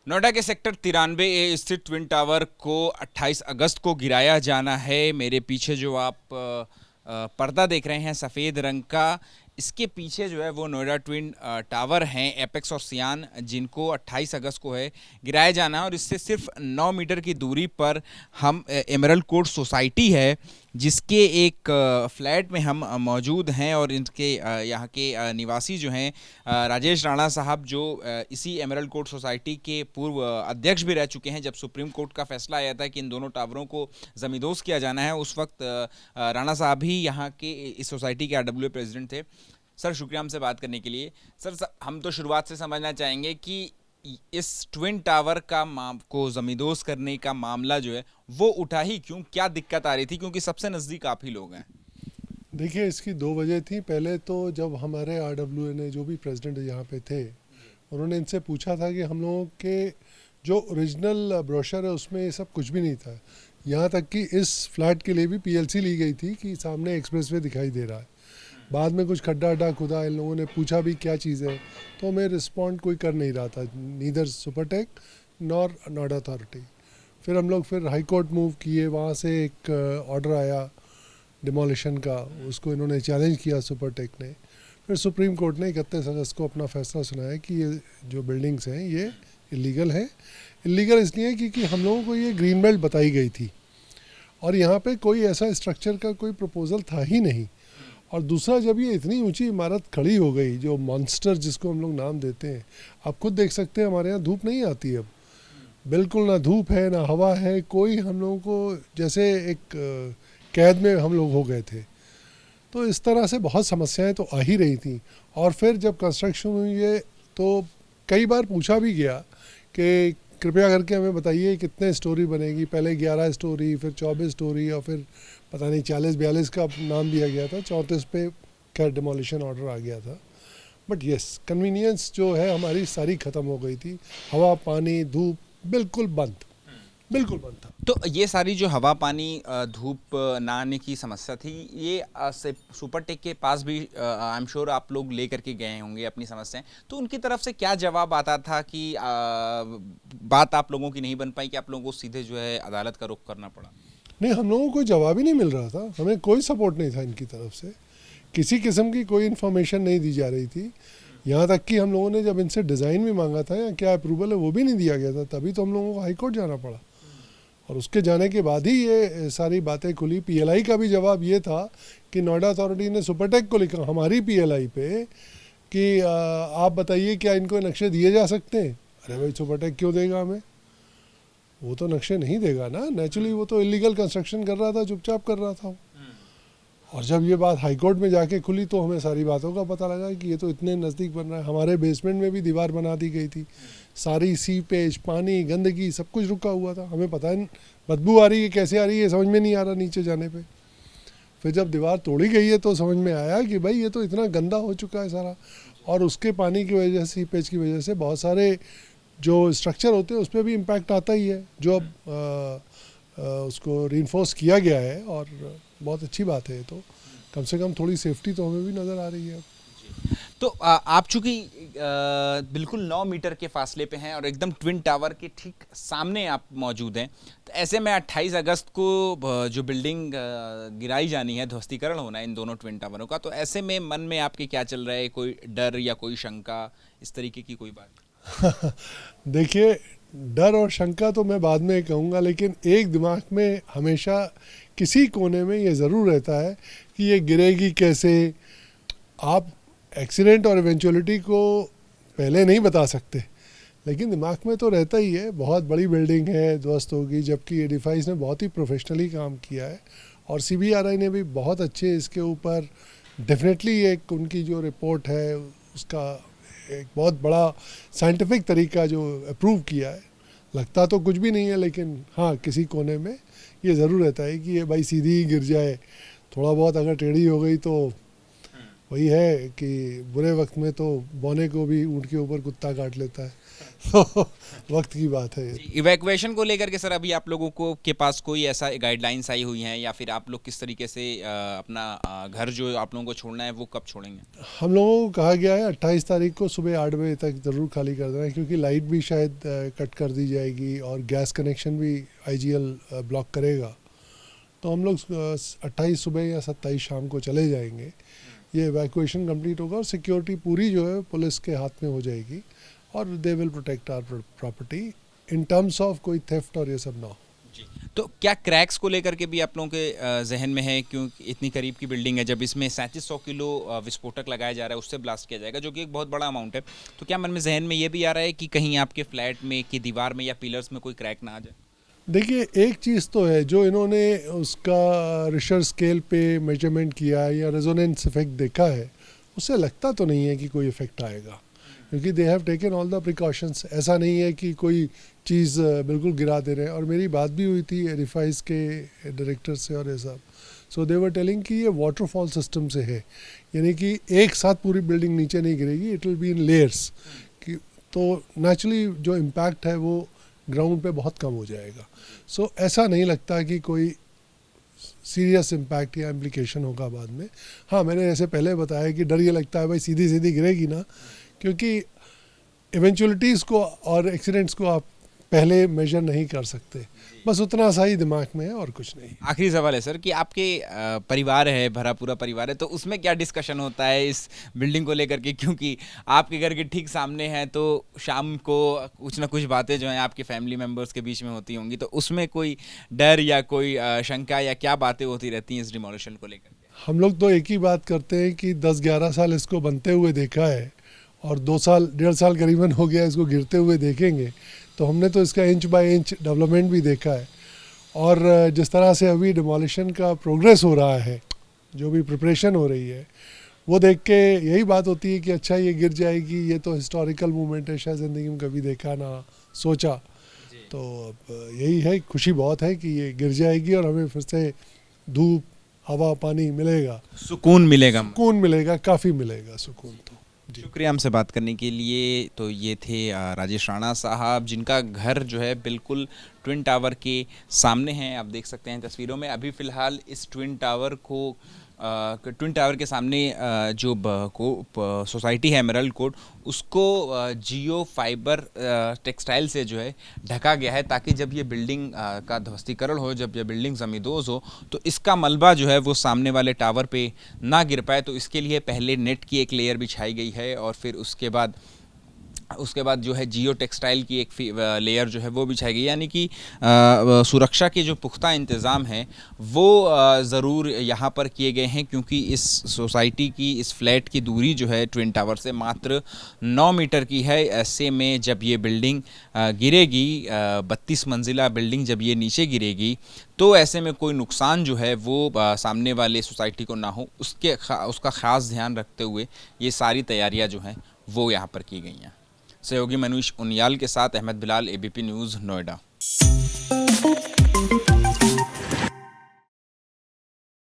नोएडा के sector 93A स्थित twin tower को 28 अगस्त को गिराया जाना है। मेरे पीछे जो आप पर्दा देख रहे हैं सफ़ेद रंग का, इसके पीछे जो है वो नोएडा ट्विन टावर हैं एपेक्स और सियान, जिनको 28 अगस्त को है गिराया जाना है। और इससे सिर्फ 9 मीटर की दूरी पर हम एमरल्ड कोर्ट सोसाइटी है, जिसके एक फ्लैट में हम मौजूद हैं। और इनके यहाँ के निवासी जो हैं राजेश राणा साहब, जो इसी एमरल्ड कोर्ट सोसाइटी के पूर्व अध्यक्ष भी रह चुके हैं। जब सुप्रीम कोर्ट का फैसला आया था कि इन दोनों टावरों को जमींदोज किया जाना है, उस वक्त राणा साहब ही यहाँ के इस सोसाइटी के आरडब्ल्यू प्रेसिडेंट थे। सर, शुक्रिया हमसे बात करने के लिए। सर, हम तो शुरुआत से समझना चाहेंगे कि इस ट्विन टावर का को जमींदोज करने का मामला जो है वो उठा ही क्यों, क्या दिक्कत आ रही थी, क्योंकि सबसे नज़दीक आप ही लोग हैं। देखिए, इसकी दो वजह थी। पहले तो जब हमारे आरडब्ल्यू ने जो भी प्रेसिडेंट यहाँ पे थे, उन्होंने इनसे पूछा था कि हम लोगों के जो ओरिजिनल ब्रोशर है उसमें ये सब कुछ भी नहीं था। यहाँ तक कि इस फ्लैट के लिए भी पीएलसी ली गई थी कि सामने एक्सप्रेसवे दिखाई दे रहा है। बाद में कुछ खड्डा अड्डा खुदा, इन लोगों ने पूछा भी क्या चीज़ है, तो हमें रिस्पॉन्ड कोई कर नहीं रहा था, neither Supertech nor Noida authority. फिर हम लोग हाई कोर्ट मूव किए, वहाँ से एक ऑर्डर आया डिमोलिशन का, उसको इन्होंने चैलेंज किया सुपरटेक ने। फिर सुप्रीम कोर्ट ने 31 अगस्त को अपना फैसला सुनाया कि ये जो बिल्डिंग्स हैं ये इलीगल हैं। इलीगल इसलिए क्योंकि हम लोगों को ये ग्रीन बेल्ट बताई गई थी और यहाँ पे कोई ऐसा स्ट्रक्चर का कोई प्रपोजल था ही नहीं। और दूसरा, जब ये इतनी ऊंची इमारत खड़ी हो गई, जो मॉन्स्टर जिसको हम लोग नाम देते हैं, आप खुद देख सकते हैं हमारे यहाँ धूप नहीं आती अब, बिल्कुल ना धूप है ना हवा है, कोई हम लोगों को जैसे एक कैद में हम लोग हो गए थे। तो इस तरह से बहुत समस्याएं तो आ ही रही थी। और फिर जब कंस्ट्रक्शन हुई है तो कई बार पूछा भी गया कि कृपया करके हमें बताइए कितने स्टोरी बनेगी। पहले 11 स्टोरी, फिर 24 स्टोरी, और फिर पता नहीं 40-42 का नाम दिया गया था। 34 पे खैर डिमोलिशन ऑर्डर आ गया था। बट यस, कन्वीनियंस जो है हमारी सारी ख़त्म हो गई थी। हवा पानी धूप बिल्कुल बंद, बिल्कुल बंद था। तो ये सारी जो हवा पानी धूप ना आने की समस्या थी, ये सुपरटेक के पास भी आई एम श्योर आप लोग ले करके गए होंगे अपनी समस्याएं। तो उनकी तरफ से क्या जवाब आता था कि बात आप लोगों की नहीं बन पाई, कि आप लोगों को सीधे जो है अदालत का रुख करना पड़ा? नहीं, हम लोगों को कोई जवाब ही नहीं मिल रहा था। हमें कोई सपोर्ट नहीं था इनकी तरफ से, किसी किस्म की कोई इन्फॉर्मेशन नहीं दी जा रही थी। यहाँ तक कि हम लोगों ने जब इनसे डिज़ाइन भी मांगा था या क्या अप्रूवल है वो भी नहीं दिया गया था। तभी तो हम लोगों को हाई कोर्ट जाना पड़ा, और उसके जाने के बाद ही ये सारी बातें खुली। पीएलआई का भी जवाब ये था कि नोएडा अथॉरिटी ने सुपरटेक को लिखा हमारी पीएलआई पे कि आप बताइए क्या इनको नक्शे दिए जा सकते हैं। अरे भाई, सुपरटेक क्यों देगा हमें? वो तो नक्शे नहीं देगा ना, नेचुरली वो तो इलीगल कंस्ट्रक्शन कर रहा था, चुपचाप कर रहा था। और जब ये बात हाई कोर्ट में जाके खुली तो हमें सारी बातों का पता लगा कि ये तो इतने नज़दीक बन रहा है। हमारे बेसमेंट में भी दीवार बना दी गई थी, सारी सीपेज, पानी, गंदगी सब कुछ रुका हुआ था। हमें पता है बदबू आ रही है, कैसे आ रही है समझ में नहीं आ रहा नीचे जाने पे। फिर जब दीवार तोड़ी गई है तो समझ में आया कि भाई ये तो इतना गंदा हो चुका है सारा। और उसके पानी की वजह से, सीपेज की वजह से बहुत सारे जो स्ट्रक्चर होते हैं उस पर भी इम्पैक्ट आता ही है, जो अब उसको रीइंफोर्स किया गया है। और बहुत अच्छी बात है, तो कम से कम थोड़ी सेफ्टी तो हमें भी नज़र आ रही है। तो आप चूंकि बिल्कुल 9 मीटर के फासले पे हैं और एकदम ट्विन टावर के ठीक सामने आप मौजूद हैं, तो ऐसे में 28 अगस्त को जो बिल्डिंग गिराई जानी है, ध्वस्तीकरण होना है इन दोनों ट्विन टावरों का, तो ऐसे में मन में आपके क्या चल रहा है? कोई डर या कोई शंका, इस तरीके की कोई बात? देखिए, डर और शंका तो मैं बाद में कहूँगा, लेकिन एक दिमाग में हमेशा किसी कोने में ये ज़रूर रहता है कि ये गिरेगी कैसे। आप एक्सीडेंट और इवेंचुअलिटी को पहले नहीं बता सकते, लेकिन दिमाग में तो रहता ही है। बहुत बड़ी बिल्डिंग है, ध्वस्त होगी, जबकि एडिफाइस ने बहुत ही प्रोफेशनली काम किया है और सीबीआरआई ने भी बहुत अच्छे इसके ऊपर डेफिनेटली एक उनकी जो रिपोर्ट है उसका एक बहुत बड़ा साइंटिफिक तरीका जो अप्रूव किया है। लगता तो कुछ भी नहीं है, लेकिन हाँ, किसी कोने में ये ज़रूर रहता है कि ये भाई सीधी ही गिर जाए। थोड़ा बहुत अगर टेढ़ी हो गई तो वही है कि बुरे वक्त में तो बौने को भी ऊँट के ऊपर कुत्ता काट लेता है। तो वक्त की बात है ये। इवैक्यूएशन को लेकर के सर अभी आप लोगों को के पास कोई ऐसा गाइडलाइंस आई हुई हैं या फिर आप लोग किस तरीके से अपना घर जो आप लोगों को छोड़ना है वो कब छोड़ेंगे? हम लोगों को कहा गया है 28 तारीख को सुबह 8 बजे तक ज़रूर खाली कर देना है, क्योंकि लाइट भी शायद कट कर दी जाएगी और गैस कनेक्शन भी आईजीएल ब्लॉक करेगा। तो हम लोग 28 सुबह या 27 शाम को चले जाएंगे। ये इवैक्यूएशन कंप्लीट होगा और सिक्योरिटी पूरी जो है पुलिस के हाथ में हो जाएगी और they will protect our property in terms of कोई थेफ्ट और ये सब ना हो। तो क्या क्रैक्स को लेकर के भी आप लोगों के जहन में है, क्योंकि इतनी करीब की बिल्डिंग है, जब इसमें 3700 किलो विस्फोटक लगाया जा रहा है उससे ब्लास्ट किया जाएगा जो कि एक बहुत बड़ा अमाउंट है, तो क्या मन में जहन में ये भी आ रहा है कि कहीं आपके फ्लैट में की दीवार में या पिलर्स में कोई क्रैक ना आ जाए? देखिए, एक चीज़ तो है जो इन्होंने उसका रिशर स्केल पे मेजरमेंट किया है या रेजोनेंस इफेक्ट देखा है, उससे लगता तो नहीं है कि कोई इफेक्ट आएगा, क्योंकि they have taken all the precautions. ऐसा नहीं है कि कोई चीज़ बिल्कुल गिरा दे रहे हैं। और मेरी बात भी हुई थी रिफाइज के डायरेक्टर से और ये सब, सो दे वर टेलिंग कि ये वाटरफॉल सिस्टम से है, यानी कि एक साथ पूरी बिल्डिंग नीचे नहीं गिरेगी, it will be in layers. तो नेचुरली जो इम्पैक्ट है वो ग्राउंड पे बहुत कम हो जाएगा। सो ऐसा नहीं लगता कि कोई सीरियस इम्पैक्ट या इम्प्लीकेशन होगा बाद में। हाँ, मैंने जैसे पहले बताया कि डर ये लगता है भाई सीधी सीधी गिरेगी ना, क्योंकि इवेंचुअलिटीज़ को और एक्सीडेंट्स को आप पहले मेजर नहीं कर सकते। बस उतना सा ही दिमाग में है और कुछ नहीं। आखिरी सवाल है सर कि आपके परिवार है, भरा पूरा परिवार है, तो उसमें क्या डिस्कशन होता है इस बिल्डिंग को लेकर के, क्योंकि आपके घर के ठीक सामने है, तो शाम को कुछ ना कुछ बातें जो हैं आपके फैमिली मेम्बर्स के बीच में होती होंगी, तो उसमें कोई डर या कोई शंका या क्या बातें होती रहती हैं इस डिमोलिशन को लेकर के? हम लोग तो एक ही बात करते हैं कि 10-11 साल इसको बनते हुए देखा है और 2 साल 1.5 साल करीबन हो गया इसको गिरते हुए देखेंगे, तो हमने तो इसका इंच बाय इंच डेवलपमेंट भी देखा है। और जिस तरह से अभी डिमोलिशन का प्रोग्रेस हो रहा है, जो भी प्रिपरेशन हो रही है, वो देख के यही बात होती है कि अच्छा ये गिर जाएगी, ये तो हिस्टोरिकल मूवमेंट है, शायद ज़िंदगी में कभी देखा ना सोचा। तो अब यही है, खुशी बहुत है कि ये गिर जाएगी और हमें फिर से धूप, हवा, पानी मिलेगा, सुकून मिलेगा। सुकून मिलेगा, काफ़ी मिलेगा सुकून। तो शुक्रिया हमसे बात करने के लिए। तो ये थे राजेश राणा साहब, जिनका घर जो है बिल्कुल ट्विन टावर के सामने है। आप देख सकते हैं तस्वीरों में। अभी फ़िलहाल इस ट्विन टावर के सामने जो सोसाइटी है एमराल्ड कोर्ट, उसको जियो फाइबर टेक्सटाइल से जो है ढका गया है, ताकि जब ये बिल्डिंग का ध्वस्तीकरण हो, जब ये बिल्डिंग जमींदोज हो, तो इसका मलबा जो है वो सामने वाले टावर पे ना गिर पाए। तो इसके लिए पहले नेट की एक लेयर बिछाई गई है और फिर उसके बाद जो है जियो टेक्सटाइल की एक लेयर जो है वो बिछाई गई, यानी कि सुरक्षा के जो पुख्ता इंतज़ाम हैं वो ज़रूर यहाँ पर किए गए हैं, क्योंकि इस सोसाइटी की, इस फ्लैट की दूरी जो है ट्विन टावर से मात्र 9 मीटर की है। ऐसे में जब ये बिल्डिंग गिरेगी, 32 मंजिला बिल्डिंग जब ये नीचे गिरेगी, तो ऐसे में कोई नुकसान जो है वो सामने वाले सोसाइटी को ना हो, उसका ख़ास ध्यान रखते हुए ये सारी तैयारियाँ जो हैं वो यहाँ पर की गई हैं। सहयोगी मनीष उनियाल के साथ अहमद बिलाल, एबीपी न्यूज़, नोएडा।